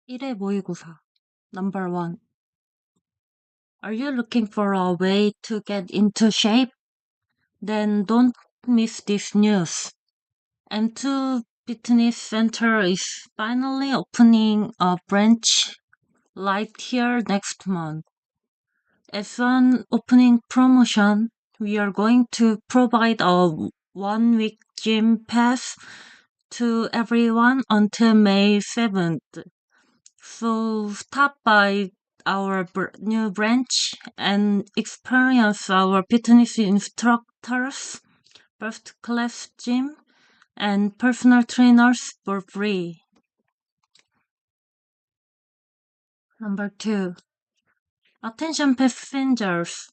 1회 모의고사 Number 1. Are you looking for a way to get into shape? Then don't miss this news. M2 Fitness Center is finally opening a branch right here next month. As an opening promotion, we are going to provide a 1-week gym pass to everyone until May 7th. So stop by our new branch and experience our fitness instructors, first class gym, and personal trainers for free. Number 2. Attention passengers.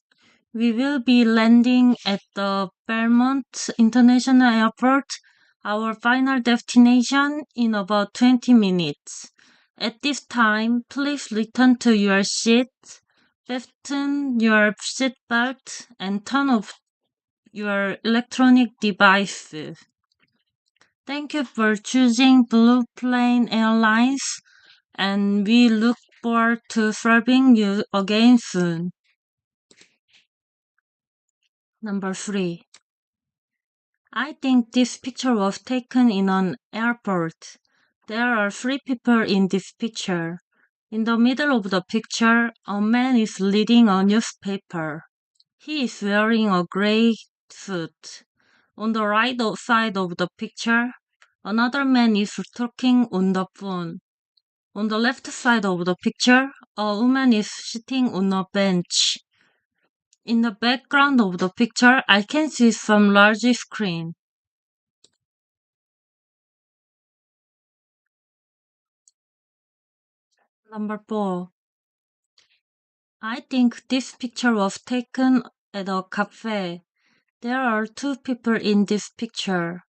We will be landing at the Belmont International Airport, our final destination, in about 20 minutes. At this time, please return to your seat, fasten your seatbelt, and turn off your electronic devices. Thank you for choosing Blue Plane Airlines, and we look forward to serving you again soon. Number 3. I think this picture was taken in an airport. There are 3 people in this picture. In the middle of the picture, a man is reading a newspaper. He is wearing a gray suit. On the right side of the picture, another man is talking on the phone. On the left side of the picture, a woman is sitting on a bench. In the background of the picture, I can see some large screen. Number 4. I think this picture was taken at a cafe. There are 2 people in this picture.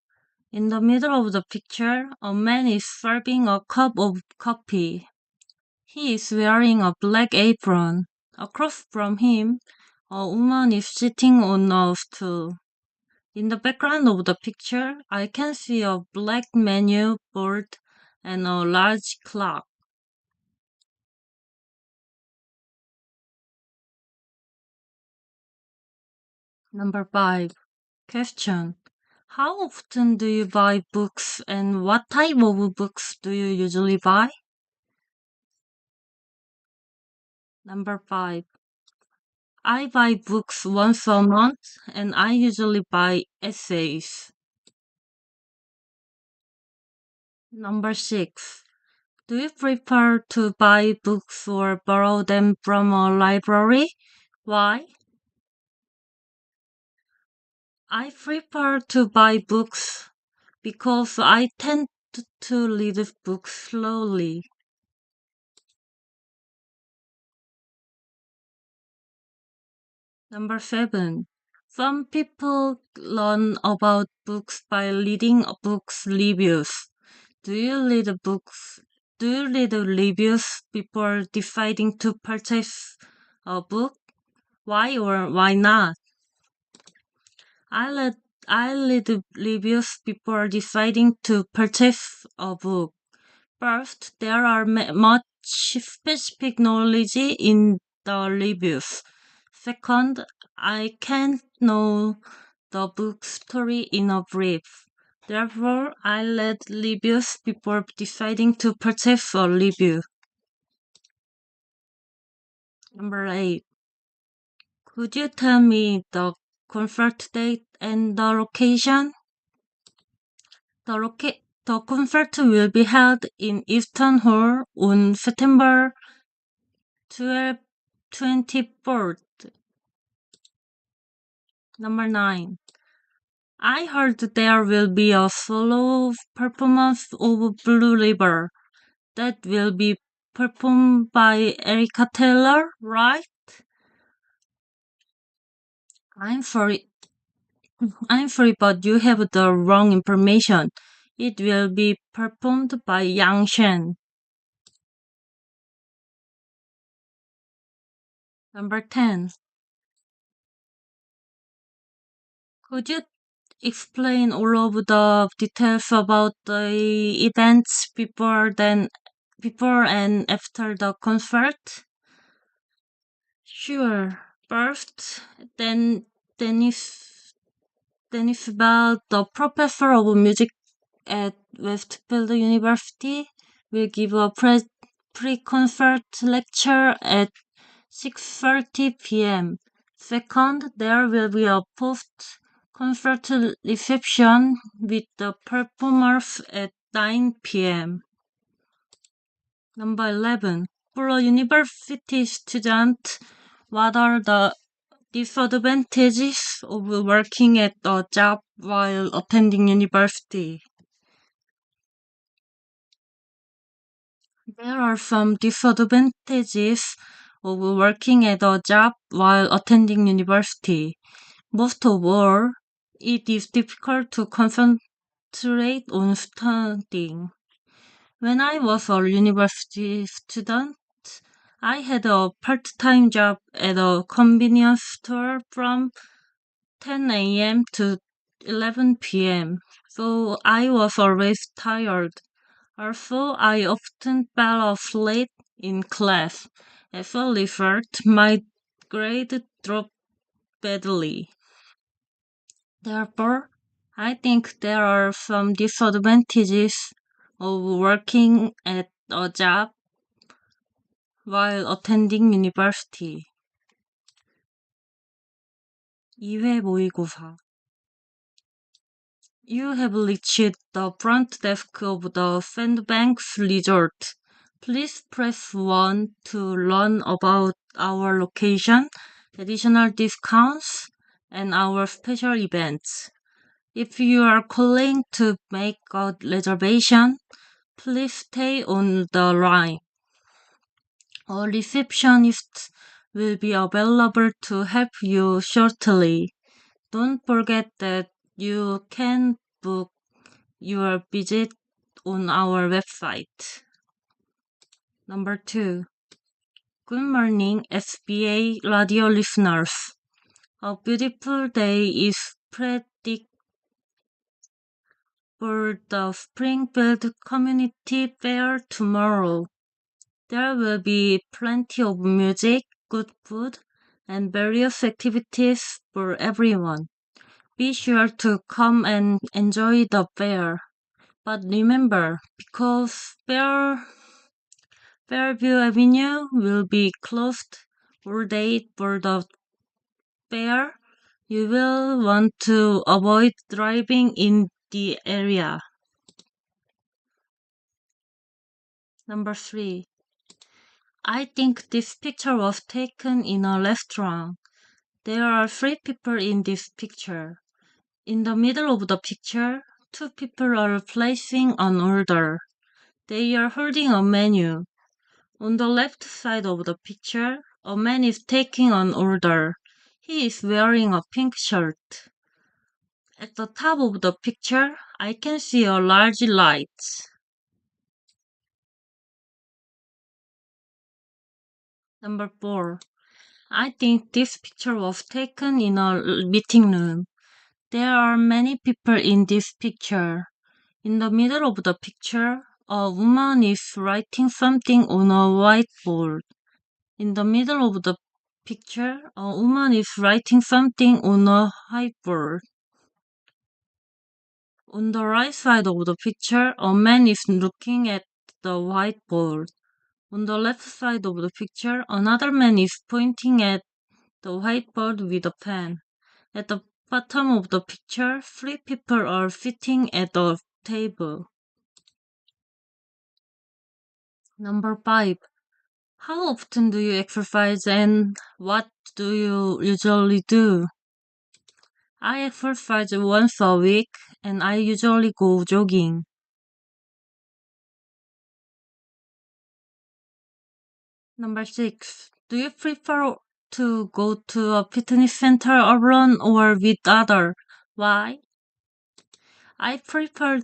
In the middle of the picture, a man is serving a cup of coffee. He is wearing a black apron. Across from him, a woman is sitting on a stool. In the background of the picture, I can see a black menu board and a large clock. Number 5. Question. How often do you buy books and what type of books do you usually buy? Number 5. I buy books once a month and I usually buy essays. Number 6. Do you prefer to buy books or borrow them from a library? Why? I prefer to buy books because I tend to read books slowly. Number 7. Some people learn about books by reading books reviews. Do you read books? Do you read reviews before deciding to purchase a book? Why or why not? I read I read reviews before deciding to purchase a book. First, there are much specific knowledge in the reviews. Second, I can't know the book story in a brief. Therefore, I read reviews before deciding to purchase a review. Number 8. Could you tell me the concert date and the location? The concert will be held in Eastern Hall on September 24th. Number 9. I heard there will be a solo performance of Blue River that will be performed by Erica Taylor, right? I'm sorry. I'm sorry, but you have the wrong information. It will be performed by Yang Shen. Number 10. Could you explain all of the details about the events before before and after the concert? Sure. First, then if then it's about the professor of music at Westfield University will give a pre-concert lecture at 6:30 p.m. Second, there will be a post-concert reception with the performers at 9 p.m. Number 11. For a university student, what are the disadvantages of working at a job while attending university? There are some disadvantages of working at a job while attending university. Most of all, it is difficult to concentrate on studying. When I was a university student, I had a part-time job at a convenience store from 10 a.m. to 11 p.m., so I was always tired. Also, I often fell asleep in class. As a result, my grade dropped badly. Therefore, I think there are some disadvantages of working at a job while attending university. 2회 모의고사. You have reached the front desk of the Sandbanks Resort. Please press 1 to learn about our location, additional discounts, and our special events. If you are calling to make a reservation, please stay on the line. A receptionist will be available to help you shortly. Don't forget that you can book your visit on our website. Number 2. Good morning, SBA radio listeners. A beautiful day is predicted for the Springfield Community Fair tomorrow. There will be plenty of music, good food, and various activities for everyone. Be sure to come and enjoy the fair. But remember, because Fairview Avenue will be closed all day for the fair, you will want to avoid driving in the area. Number 3. I think this picture was taken in a restaurant. There are 3 people in this picture. In the middle of the picture, 2 people are placing an order. They are holding a menu. On the left side of the picture, a man is taking an order. He is wearing a pink shirt. At the top of the picture, I can see a large light. Number 4. I think this picture was taken in a meeting room. There are many people in this picture. In the middle of the picture, a woman is writing something on a whiteboard. In the middle of the picture, a woman is writing something on a whiteboard. On the right side of the picture, a man is looking at the whiteboard. On the left side of the picture, another man is pointing at the whiteboard with a pen. At the bottom of the picture, 3 people are sitting at a table. Number 5. How often do you exercise and what do you usually do? I exercise once a week and I usually go jogging. Number 6. Do you prefer to go to a fitness center alone or with others? Why? I prefer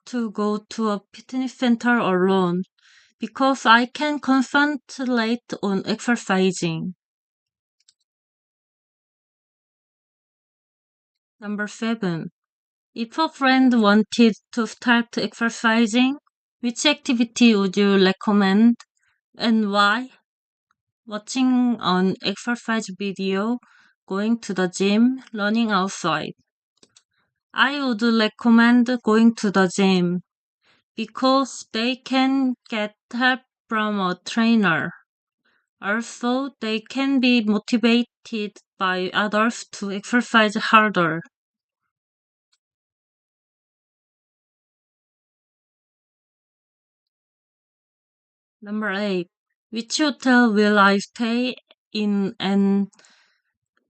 to go to a fitness center alone because I can concentrate on exercising. Number 7. If a friend wanted to start exercising, Which activity would you recommend and why? Watching an exercise video, going to the gym, running outside. I would recommend going to the gym because they can get help from a trainer. Also, they can be motivated by others to exercise harder. Number 8. Which hotel will I stay in and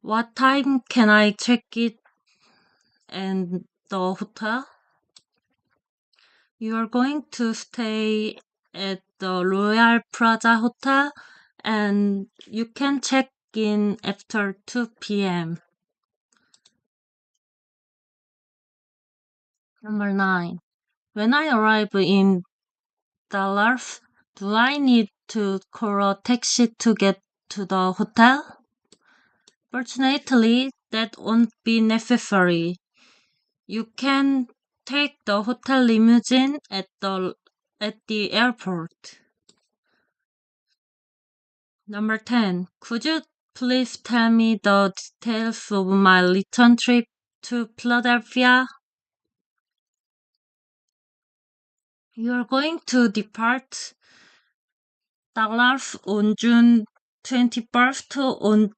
what time can I check it and the hotel? You are going to stay at the Royal Plaza Hotel and you can check in after 2 p.m. Number 9. When I arrive in Dallas, do I need to call a taxi to get to the hotel? Fortunately, that won't be necessary. You can take the hotel limousine at the airport. Number 10. Could you please tell me the details of my return trip to Philadelphia? You are going to depart Dallas on June 21st on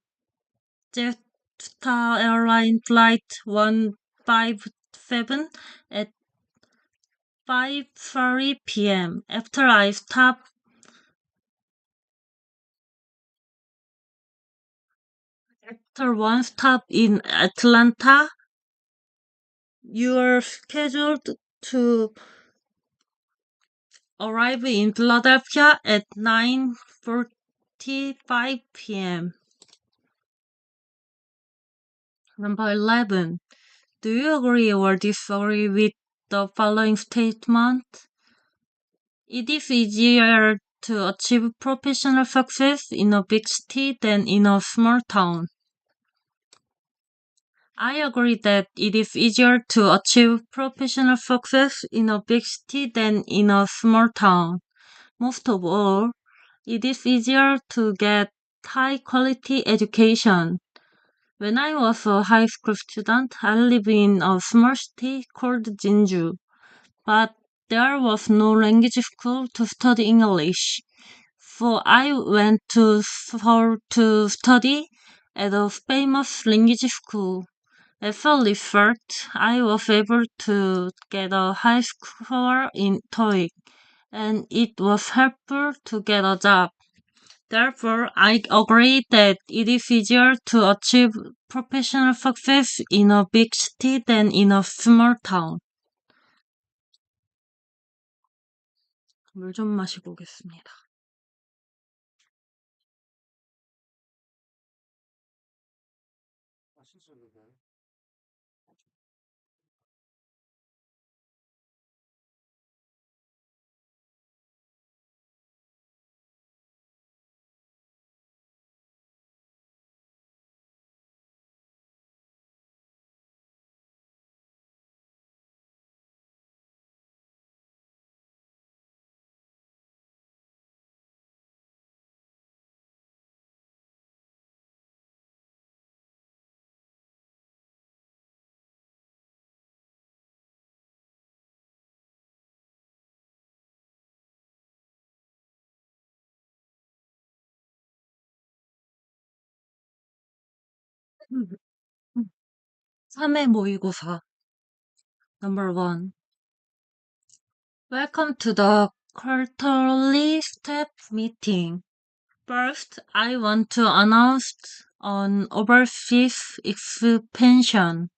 Jetstar Airline Flight 157 at 5:30 p.m. After one stop in Atlanta, you are scheduled to arrive in Philadelphia at 9:45 p.m. Number 11. Do you agree or disagree with the following statement? It is easier to achieve professional success in a big city than in a small town. I agree that it is easier to achieve professional success in a big city than in a small town. Most of all, it is easier to get high quality education. When I was a high school student, I lived in a small city called Jinju, but there was no language school to study English. So I went to Seoul to study at a famous language school. As a result, I was able to get a high score in TOEIC, and it was helpful to get a job. Therefore, I agree that it is easier to achieve professional success in a big city than in a small town. 물 좀 마시고 오겠습니다. 음, 3회 모의고사 Number 1. Welcome to the quarterly staff meeting. First, I want to announce an overseas expansion.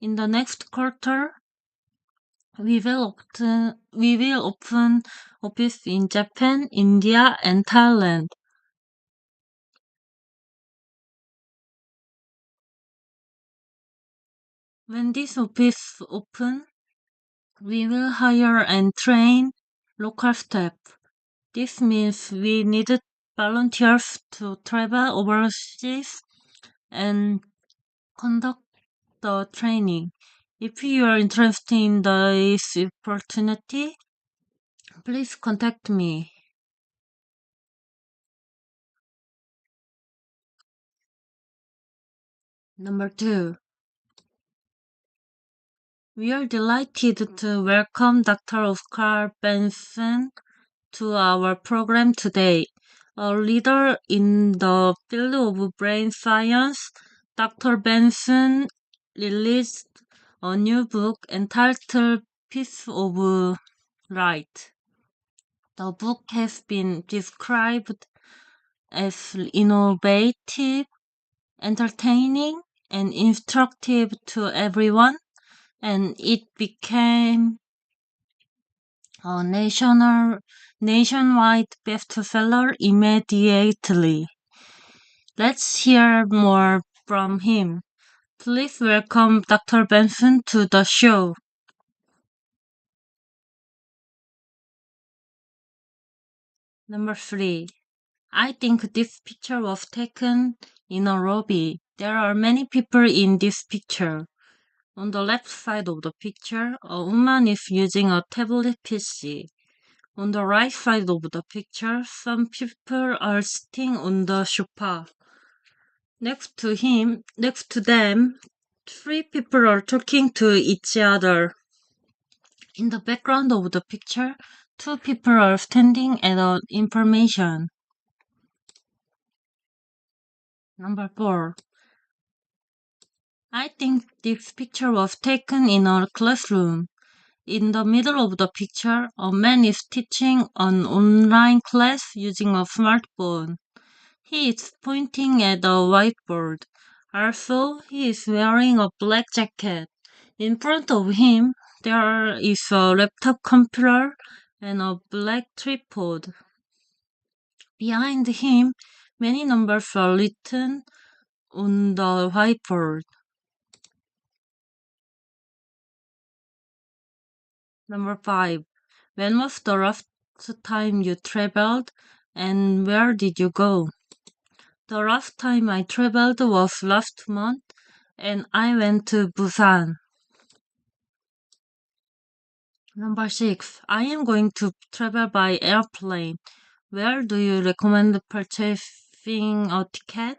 In the next quarter, we will open office in Japan, India, and Thailand. When this office open, we will hire and train local staff. This means we needed volunteers to travel overseas and conduct the training. If you are interested in this opportunity, Please contact me. Number 2. We are delighted to welcome Dr. Oscar Benson to our program today. A leader in the field of brain science, Dr. Benson released a new book entitled Piece of Light. The book has been described as innovative, entertaining, and instructive to everyone, and it became a nationwide bestseller immediately. Let's hear more from him. Please welcome Dr. Benson to the show. Number 3. I think this picture was taken in a lobby. There are many people in this picture. On the left side of the picture, a woman is using a tablet PC. On the right side of the picture, some people are sitting on the sofa. Next to them, 3 people are talking to each other. In the background of the picture, 2 people are standing at an information. Number 4. I think this picture was taken in a classroom. In the middle of the picture, a man is teaching an online class using a smartphone. He is pointing at a whiteboard. Also, he is wearing a black jacket. In front of him, there is a laptop computer and a black tripod. Behind him, many numbers are written on the whiteboard. Number 5. When was the last time you traveled and where did you go? The last time I traveled was last month and I went to Busan. Number 6. I am going to travel by airplane. Where do you recommend purchasing a ticket?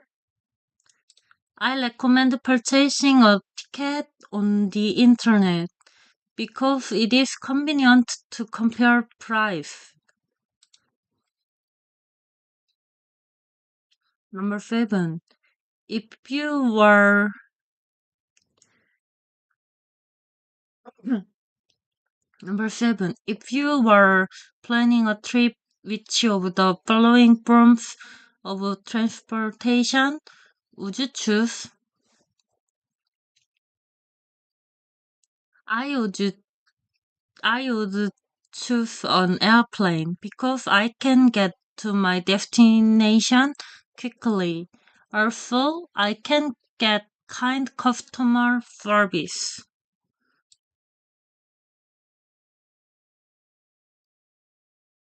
I recommend purchasing a ticket on the internet because it is convenient to compare price. Number 7. If you were Number 7. If you were planning a trip, which of the following forms of transportation would you choose? I would I would choose an airplane because I can get to my destination quickly. Also, I can get kind customer service.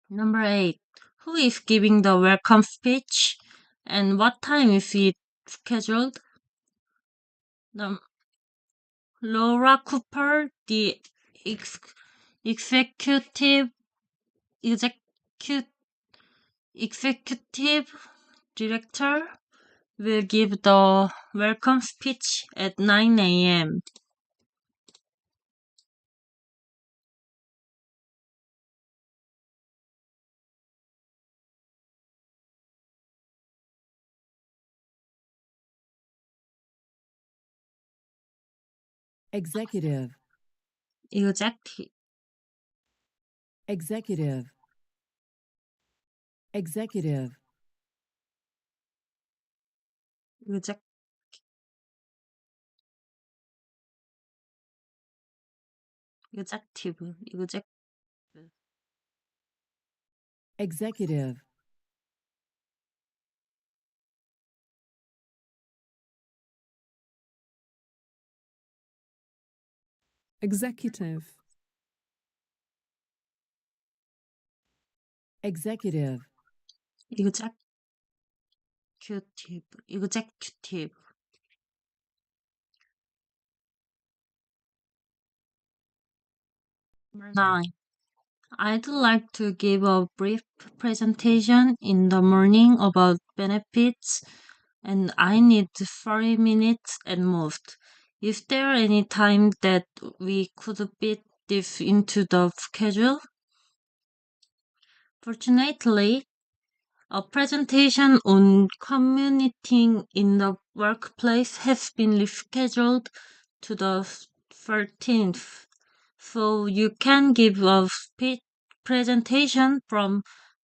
Number 8. Who is giving the welcome speech and what time is it scheduled? Num- Laura Cooper, the ex- executive executive executive director, will give the welcome speech at 9 a.m. Executive, Executive, executive, executive, exec, executive, executive, executive, executive, executive. Number 9. I'd like to give a brief presentation in the morning about benefits, and I need 40 minutes at most. Is there any time that we could fit this into the schedule? Fortunately, a presentation on commuting in the workplace has been rescheduled to the 13th, so you can give a presentation from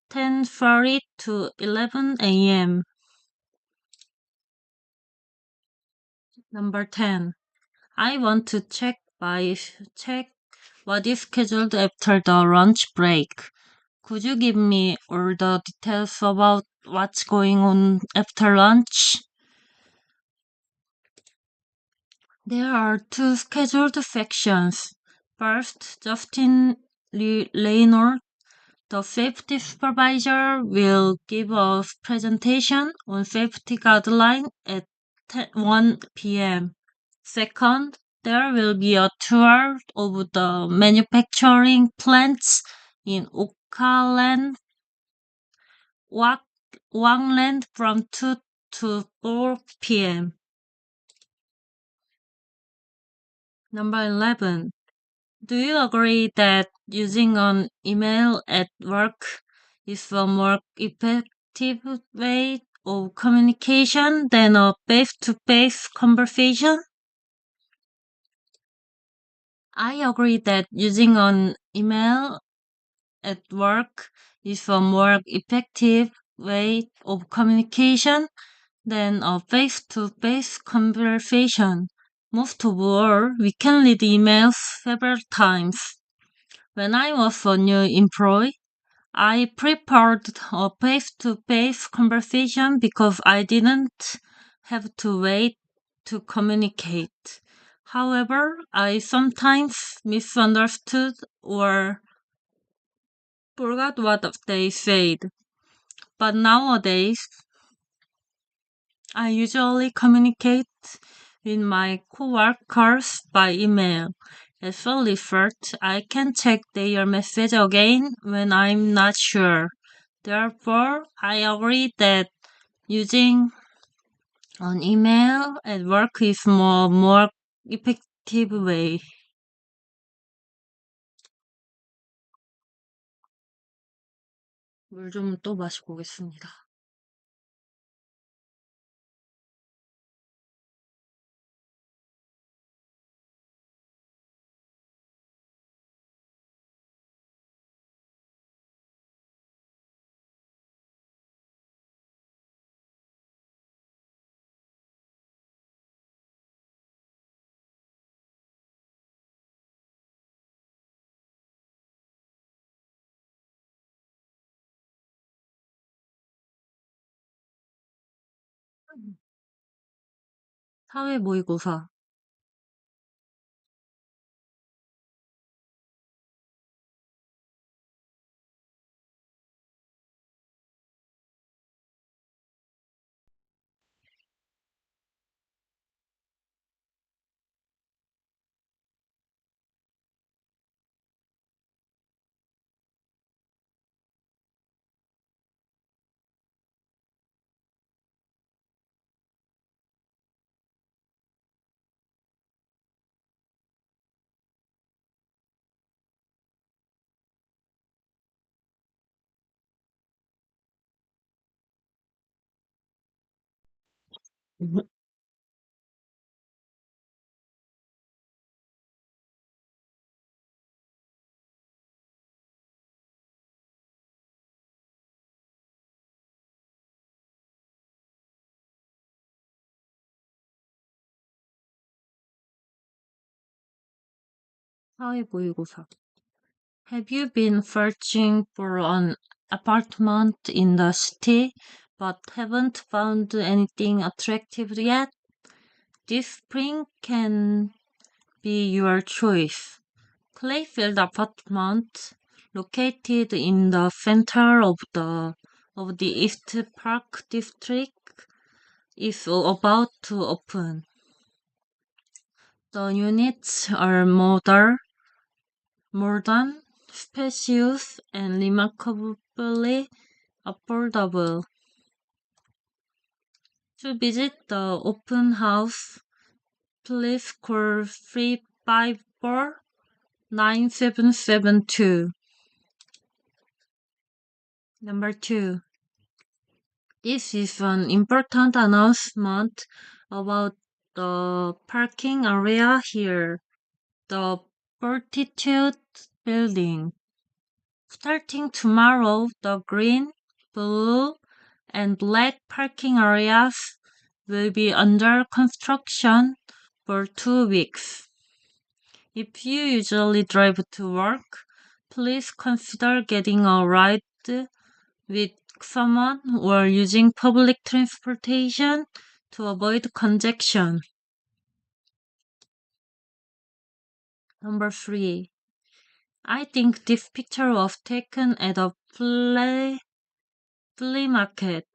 10:30 to 11 a.m. Number 10. I want to check what is scheduled after the lunch break. Could you give me all the details about what's going on after lunch? There are two scheduled sections. First, Justin Leonard, the safety supervisor, will give a presentation on safety guideline at 1 p.m. Second, there will be a tour of the manufacturing plants in Wangland from 2 to 4 p.m. Number 11. Do you agree that using an email at work is a more effective way of communication than a face-to-face conversation? I agree that using an email at work is a more effective way of communication than a face-to-face conversation. Most of all, we can read emails several times. When I was a new employee, I prepared a face-to-face conversation because I didn't have to wait to communicate. However, I sometimes misunderstood or forgot what they said. But nowadays, I usually communicate with my coworkers by email. As a result, I can check their message again when I'm not sure. Therefore, I agree that using an email at work is more effective way. 물 좀 또 마시고 오겠습니다. 사회 모의고사. 사회 모의고사. Have you been searching for an apartment in the city but haven't found anything attractive yet? This spring can be your choice. Clayfield apartment, located in the center of the East Park district, is about to open. The units are modern, spacious, and remarkably affordable. To visit the open house, please call 354-9772. Number 2. This is an important announcement about the parking area here. The Fortitude Building. Starting tomorrow, the green, blue, and black parking areas will be under construction for 2 weeks. If you usually drive to work, please consider getting a ride with someone or using public transportation to avoid congestion. Number 3. I think this picture was taken at a flea market.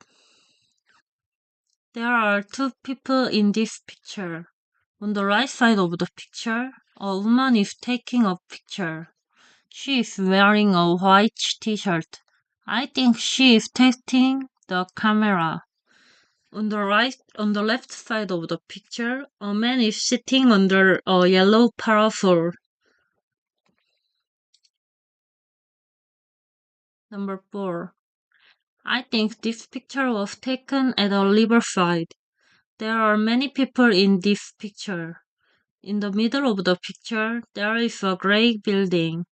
There are 2 people in this picture. On the right side of the picture, a woman is taking a picture. She is wearing a white t-shirt. I think she is testing the camera. On the left side of the picture, a man is sitting under a yellow parasol. Number 4. I think this picture was taken at a riverside. There are many people in this picture. In the middle of the picture, there is a gray building,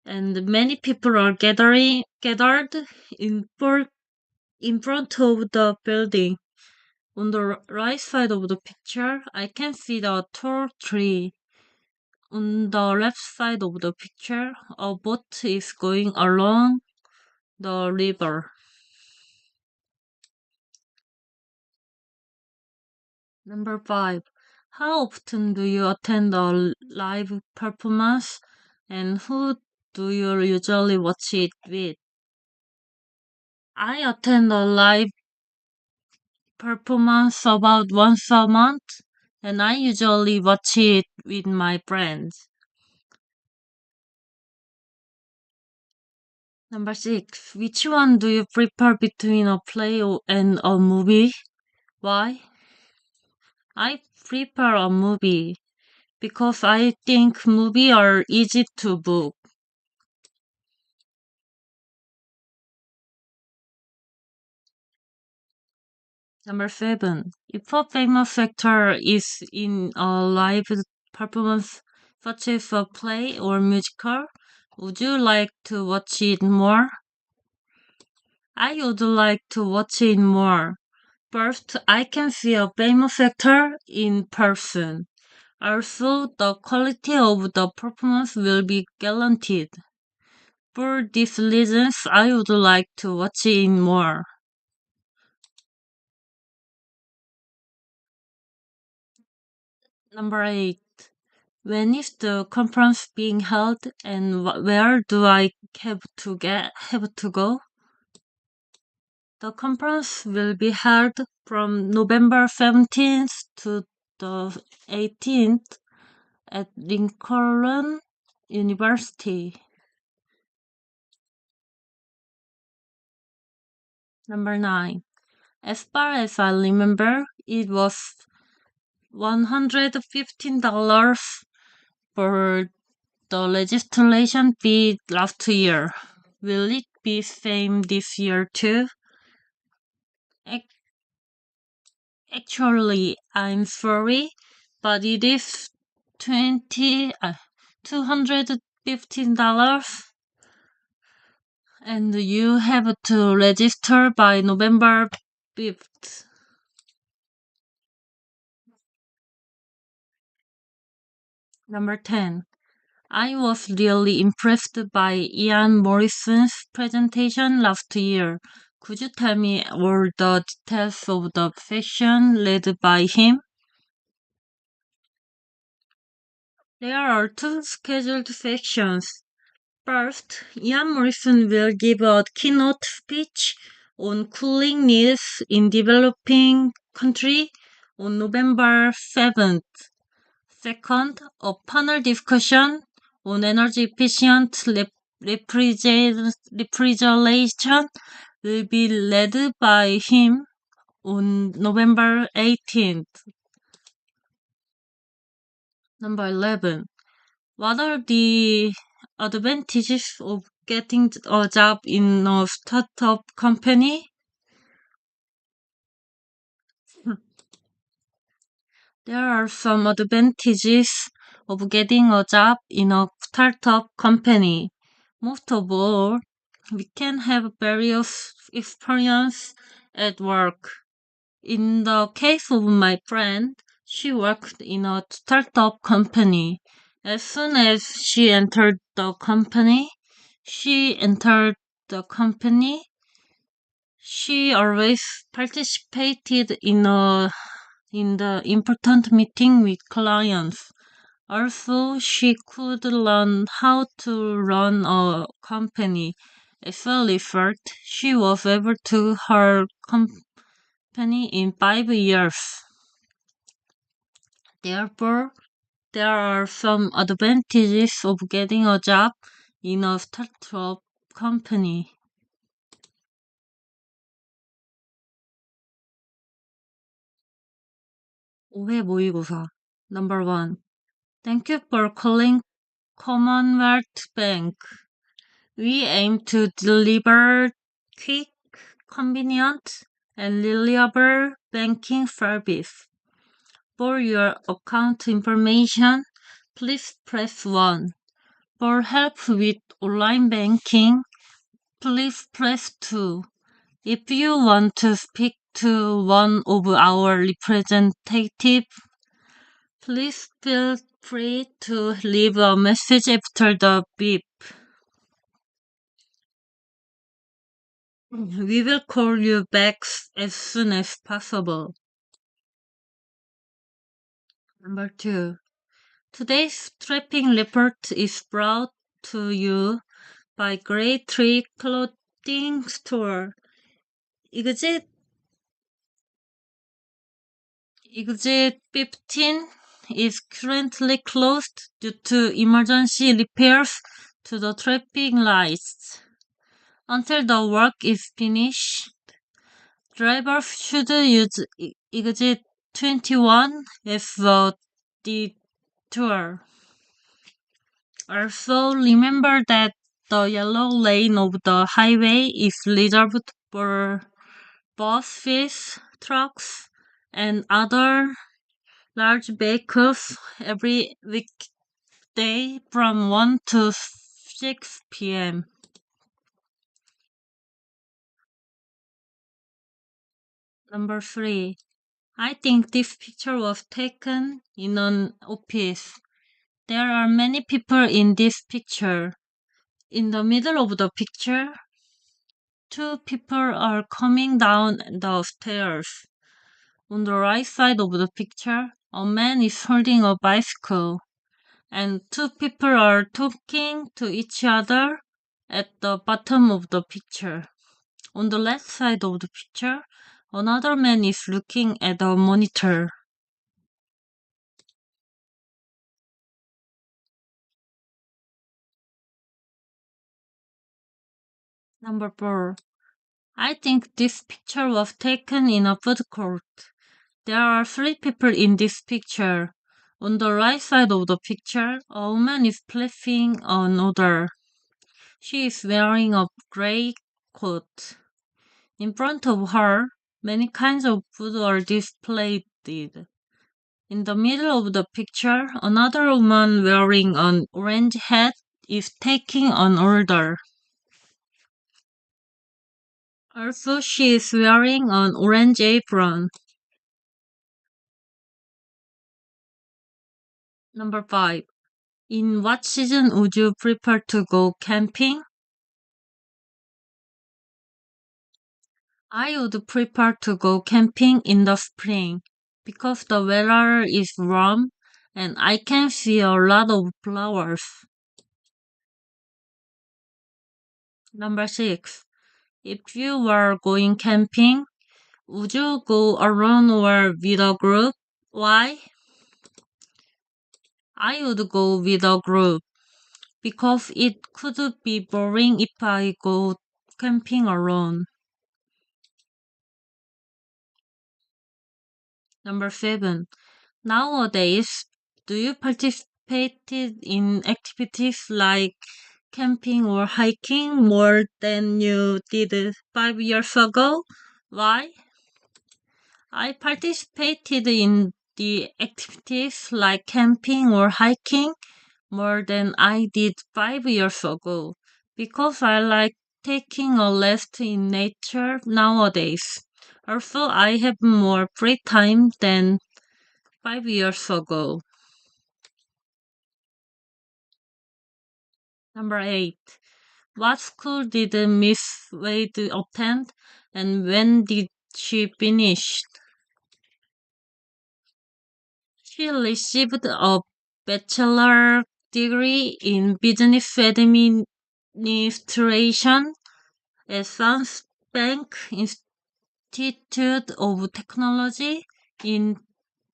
and many people are gathered in front of the building. On the right side of the picture, I can see the tall tree. On the left side of the picture, a boat is going along the river. Number 5. How often do you attend a live performance, and who do you usually watch it with? I attend a live performance about once a month, and I usually watch it with my friends. Number 6. Which one do you prefer between a play and a movie? Why? I prefer a movie because I think movies are easy to book. Number 7. If a famous actor is in a live performance such as a play or musical, would you like to watch it more? I would like to watch it more. First, I can see a famous actor in person. Also, the quality of the performance will be guaranteed. For these reasons, I would like to watch it more. Number 8. When is the conference being held, and where do I have to go? The conference will be held from November 17th to the 18th at Lincoln University. Number 9. As far as I remember, it was $115 for the registration fee last year. Will it be same this year too? Actually, I'm sorry, but it is $215, and you have to register by November 5th. Number 10. I was really impressed by Ian Morrison's presentation last year. Could you tell me all the details of the session led by him? There are 2 scheduled sections. First, Ian Morrison will give a keynote speech on cooling needs in developing countries on November 7th. Second, a panel discussion on energy efficient refrigeration will be led by him on November 18th. Number 11. What are the advantages of getting a job in a startup company? There are some advantages of getting a job in a startup company. Most of all, we can have various experience at work. In the case of my friend, she worked in a startup company. As soon as she entered the company, she always participated in the important meeting with clients. Also, she could learn how to run a company. As a result, she was able to her company in 5 years. Therefore, there are some advantages of getting a job in a startup company. 오회 모의고사. Number 1. Thank you for calling Commonwealth Bank. We aim to deliver quick, convenient, and reliable banking service. For your account information, please press 1. For help with online banking, please press 2. If you want to speak to one of our representatives, please feel free to leave a message after the beep. We will call you back as soon as possible. Number 2. Today's traffic report is brought to you by Grade 3 Clothing Store. Exit 15 is currently closed due to emergency repairs to the traffic lights. Until the work is finished, drivers should use exit 21 as a detour. Also, remember that the yellow lane of the highway is reserved for buses, trucks, and other large vehicles every weekday from 1 to 6 p.m. Number 3. I think this picture was taken in an office. There are many people in this picture. In the middle of the picture, 2 people are coming down the stairs. On the right side of the picture, a man is holding a bicycle, and 2 people are talking to each other at the bottom of the picture. On the left side of the picture, another man is looking at a monitor. Number 4. I think this picture was taken in a food court. There are 3 people in this picture. On the right side of the picture, a woman is placing an order. She is wearing a gray coat. In front of her, many kinds of food are displayed. In the middle of the picture, another woman wearing an orange hat is taking an order. Also, she is wearing an orange apron. Number 5. In what season would you prefer to go camping? I would prefer to go camping in the spring because the weather is warm and I can see a lot of flowers. Number 6. If you were going camping, would you go alone or with a group? Why? I would go with a group. because it could be boring if I go camping alone. Number 7. Nowadays, do you participate in activities like camping or hiking more than you did 5 years ago? Why? I participated in the activities like camping or hiking more than I did 5 years ago because I like taking a rest in nature nowadays. Also, I have more free time than 5 years ago. Number 8. What school did Miss Wade attend and when did she finish? She received a bachelor degree in business administration at South Bank Institute of Technology in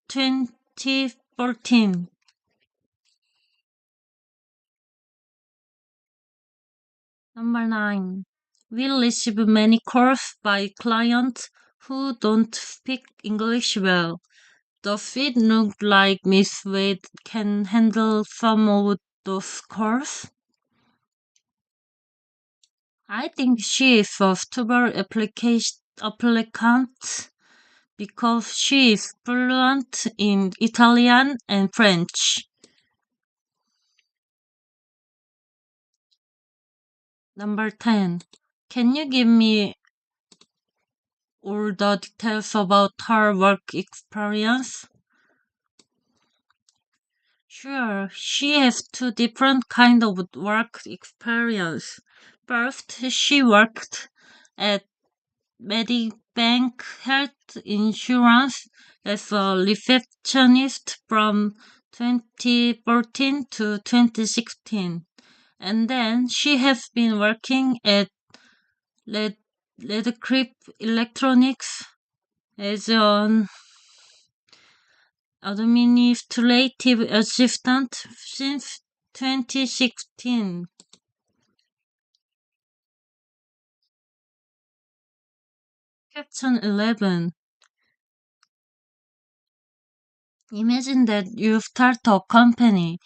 2014. Number 9. We receive many calls by clients who don't speak English well. Does it look like Miss Wade can handle some of those calls? I think she is a suitable applicant because she is fluent in Italian and French. Number 10. Can you give me all the details about her work experience? Sure, she has two different kind of work experience. First, she worked at Medibank Health Insurance as a receptionist from 2014 to 2016. And then she has been working at Red, Redcliffe Electronics as an administrative assistant since 2016. Question 11. Imagine that you start a company.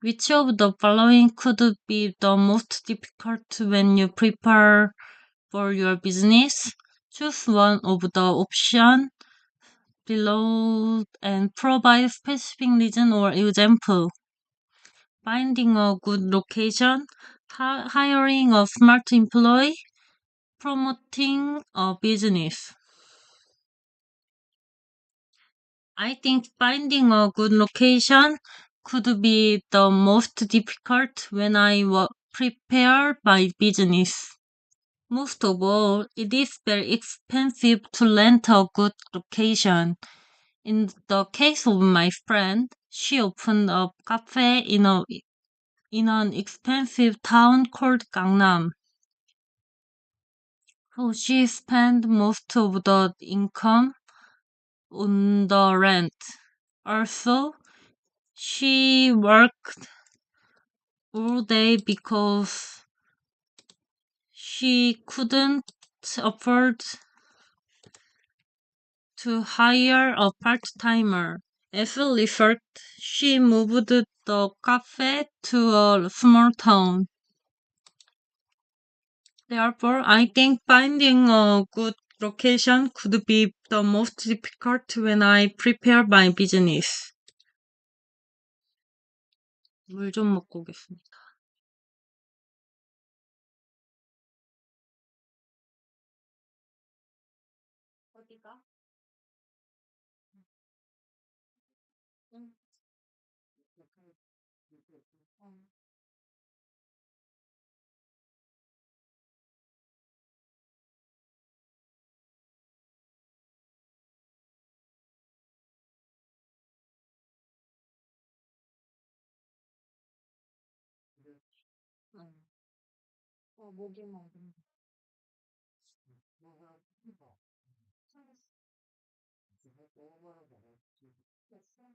Which of the following could be the most difficult when you prepare for your business? Choose one of the options below and provide specific reason or example. Finding a good location, hiring a smart employee, promoting a business. I think finding a good location could be the most difficult when I prepare my business. Most of all, it is very expensive to rent a good location. In the case of my friend, she opened a cafe in an expensive town called Gangnam. So she spent most of the income on the rent. Also, she worked all day because she couldn't afford to hire a part-timer. As a result, she moved the cafe to a small town. Therefore, I think finding a good location could be the most difficult when I prepare my business. 물 좀 먹고 오겠습니다. 어디가? 응. 어. 응. 목이 멍. 됐어?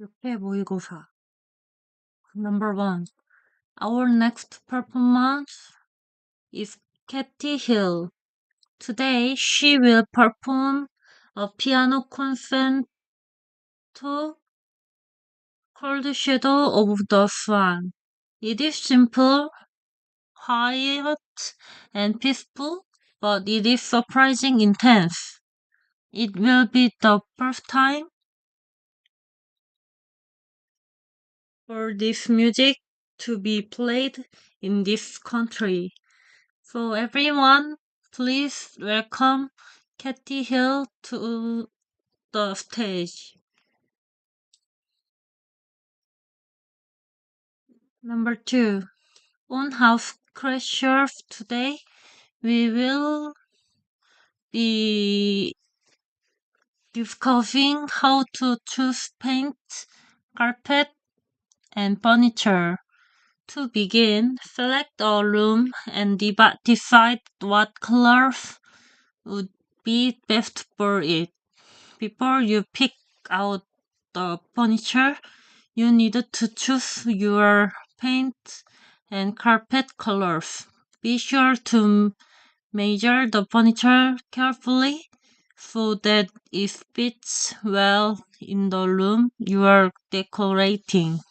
6회 모의고사. Number 1. Our next performance is Katy Hill. Today she will perform a piano concerto called Shadow of the Swan. It is simple, quiet, and peaceful, but it is surprisingly intense. It will be the first time for this music to be played in this country. So everyone, please welcome Katy Hill to the stage. Number 2. On House Crashers today, we will be discussing how to choose paint, carpet, and furniture. To begin, select a room and decide what colors would be best for it. Before you pick out the furniture, you need to choose your paint and carpet colors. Be sure to measure the furniture carefully so that it fits well in the room you are decorating.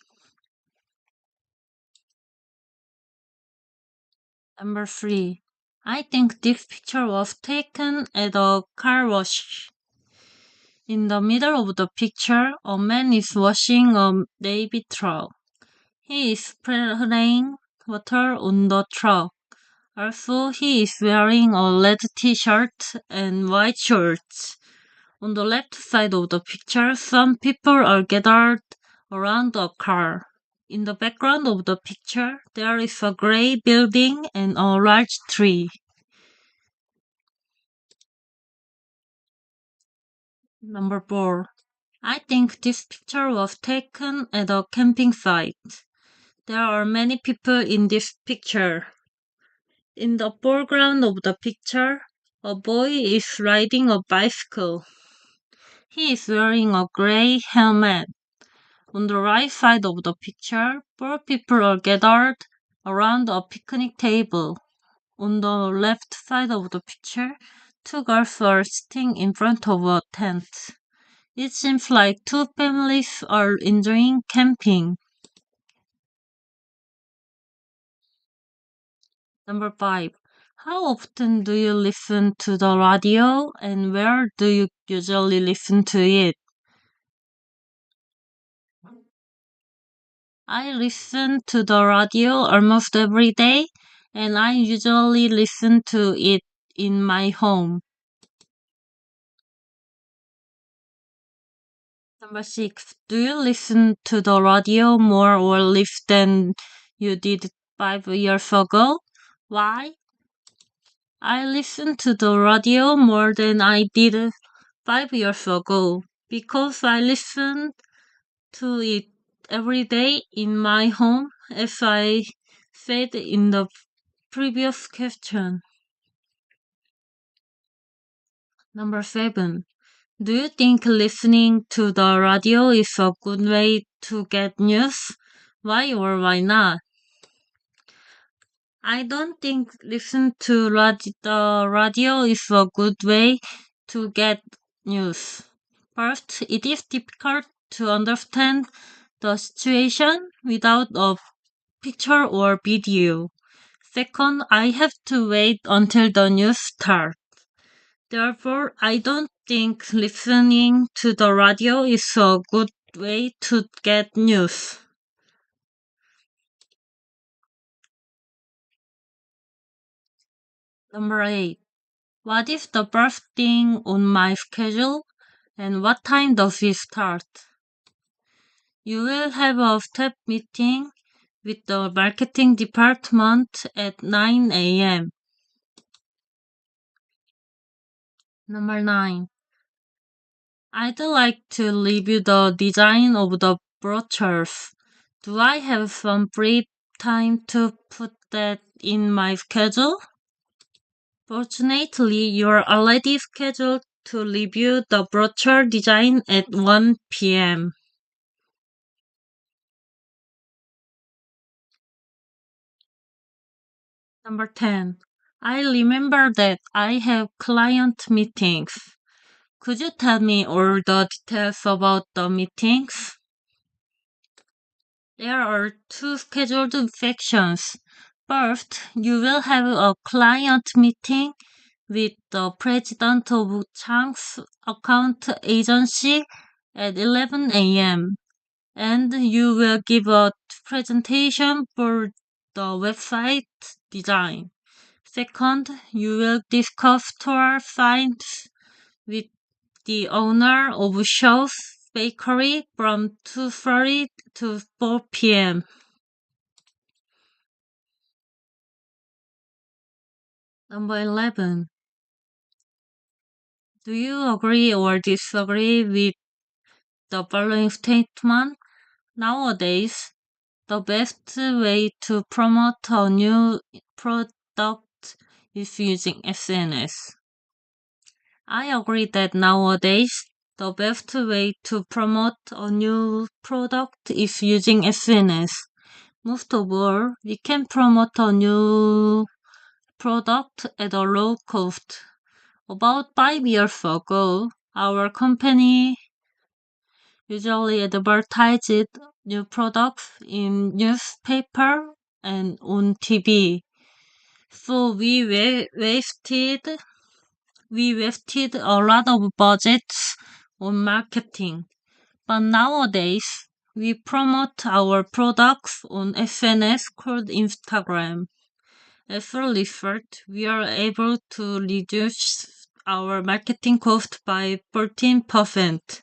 Number 3. I think this picture was taken at a car wash. In the middle of the picture, a man is washing a navy truck. He is spraying water on the truck. Also, he is wearing a red t-shirt and white shorts. On the left side of the picture, some people are gathered around a car. In the background of the picture, there is a gray building and a large tree. Number 4. I think this picture was taken at a camping site. There are many people in this picture. In the foreground of the picture, a boy is riding a bicycle. He is wearing a gray helmet. On the right side of the picture, 4 people are gathered around a picnic table. On the left side of the picture, 2 girls are sitting in front of a tent. It seems like 2 families are enjoying camping. Number 5. How often do you listen to the radio and where do you usually listen to it? I listen to the radio almost every day, and I usually listen to it in my home. Number 6. Do you listen to the radio more or less than you did 5 years ago? Why? I listen to the radio more than I did 5 years ago because I listen to it every day in my home, as I said in the previous question. Number 7. Do you think listening to the radio is a good way to get news? Why or why not? I don't think listen to the radio is a good way to get news. First, it is difficult to understand the situation without a picture or video. Second, I have to wait until the news starts. Therefore, I don't think listening to the radio is a good way to get news. Number 8. What is the first thing on my schedule and what time does it start? You will have a staff meeting with the marketing department at 9 a.m. Number 9. I'd like to review the design of the brochures. Do I have some free time to put that in my schedule? Fortunately, you're already scheduled to review the brochure design at 1 p.m. Number 10. I remember that I have client meetings. Could you tell me all the details about the meetings? There are two scheduled sections. First, you will have a client meeting with the president of Chang's account agency at 11 a.m. and you will give a presentation for the website design. Second, you will discuss store signs with the owner of Shaw's Bakery from 2:30 to 4 p.m. Number 11. Do you agree or disagree with the following statement? Nowadays, the best way to promote a new product is using SNS. I agree that nowadays, the best way to promote a new product is using SNS. Most of all, we can promote a new product at a low cost. About 5 years ago, our company usually advertised new products in newspaper and on TV. So we wasted a lot of budgets on marketing. But nowadays, we promote our products on SNS called Instagram. As a result, we are able to reduce our marketing cost by 14%.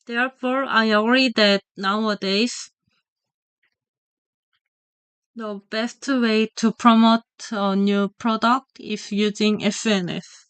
Therefore, I agree that nowadays the best way to promote a new product is using SNS.